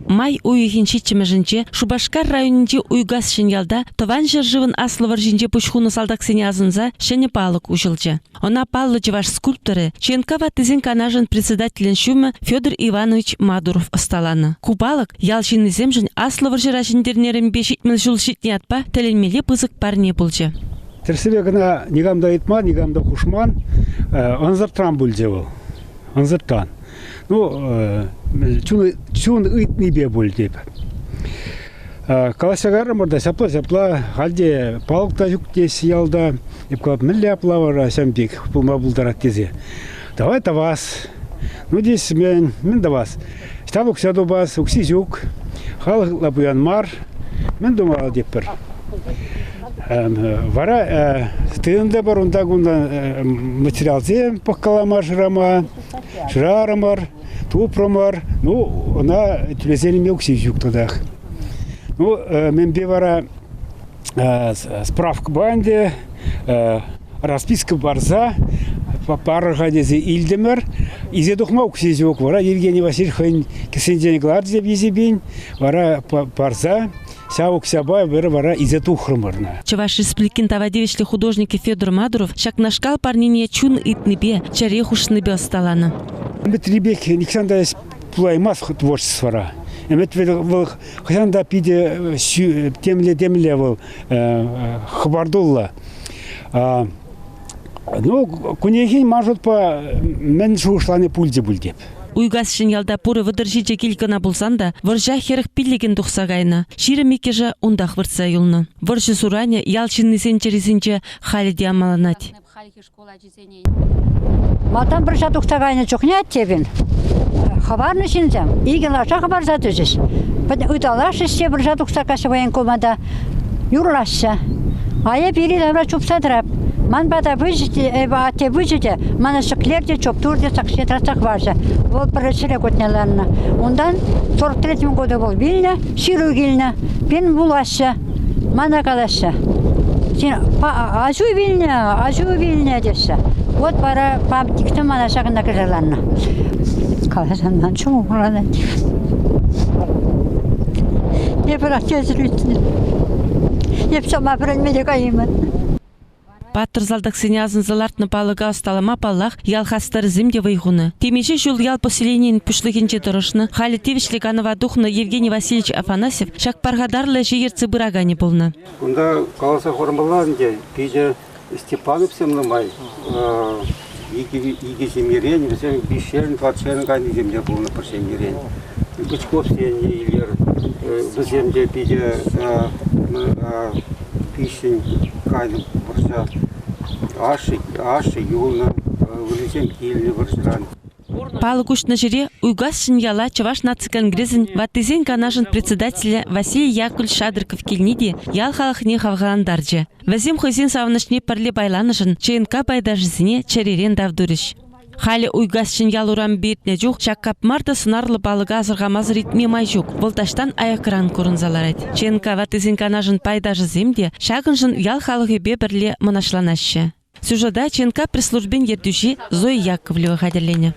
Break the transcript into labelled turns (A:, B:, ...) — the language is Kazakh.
A: май уйхинчи чимежинче Шубашкар районинче уйгас шинялда тован жыржывын аслывар жинче пучхуны салдаксене азынза шене палык ужылчы. Она паллы чеваш скульпторы Ченка ватызен канажын председателен шумы Федор Иванович Мадуров осталаны. Купалык ялшины земжин аслывар жыра жиндернерін бешитмін жылшитне атпа теленмеле пызык парне булчы.
B: Терсебе гына нигамда итман, нигамда хушман, анзыртан бүлже был. Анзыртан. Ну, чун итни бе бұл деп. Каласагар мұрда сапла, халде палықта жүк дес ялда, епкалап мүлі аплавара сәмбек, бұлма бұлдарат дезе. Давай тавас. Ну, дес мен давас. Штаб ұқсаду бас, ұқси жүк, халық лапуян мар, мен думала деп бір. Вара стыында бар ундагунда материалзе паккаламар жырарамар, тупрамар, ну она тюлезелеме уксижук тадах. Ну мен бевара справка банде, расписка барза, парага дезе илдемер, изе духма уксижук, вара Евгений Васильевич кесенден гладзе бизебин, вара барза. Сяук сябай вара изе тухрымырна.
A: Чаваш республикин тавадевичлі художники Федор Мадуров шакнашкал парнине чун итныбе, чарехушныбе осталаны.
B: Эмет ребек никсанда пулаймас творчествора. Эмет хасанда пиде темле был хабардулла. Ну, кунехин мажут по мен шушланы пульде бульдеп.
A: Уйгас шинялда пуры выдыржиче килкана булсанда, выржа херх пиллеген тухсагайна. Ширы мекежа ундах выртса юлны. Выржы суране ялчинны сенчерисинче хали диамаланать.
C: Матан выржа тухсагайна чухнят тебен. Хабарны шинзам. Иген лаша хабар затыжыш. Уталаш исче выржа тухсакашы военкомада. Юрлашша. Ая бери давра чупсадрап. Ман бада выжите, мана шыклерде чоптурде сақшетрасақ баржа. Ол бірішілі көтнелеріні. Ондан 43 года бол Вильня, Ширу Вильня, бен булашы, мана қалашы. Ажу Вильня деші. Вот бара памтикті мана шағында кіжаларына. Қаласандан чоң ұғырады. Не бірақ кезірійтіні. Еп сама бірілмеде қайымын.
A: Паттыр залдаксене азынзалартны палыга осталама паллах ялхастар зимде вайгуны. Темеше жул ял поселенин пушлыгинче тұрышны хали тевишлі канова духны Евгений Васильевич Афанасьев шак паргадарлы жиерцы бырагане болны.
D: Онда каласа формаланде пиже Степанов семнамай иги земерен, весен бишерн, патшерн гани земде болны паршемерен. Бычков сене илер земде пиже пишен кайны барша ашы юлна вылезем килни баршран.
A: Палыкушны жире уйгас шиняла Чаваш нацконгрезин ватызен канашын председателя Василий Яковлевич Шадриков килниди ял халахне хавгаландарджы. Вазим хозин савнышне парле байланышын ЧНК байдажызіне чаререн давдурыш. Хали уйгас шинял урам бетне жук чаккап марта сунарлы палыга азыргамаз ритме майжук. Волташтан аякран көрінзаларайд. ЧНК ватызен канашын пайдажыземде шагыншын ял халығы бебірле мұнашланашы. Сюжада ЧНК пресс-службен ертуші Зоя Яковлева хадерлене.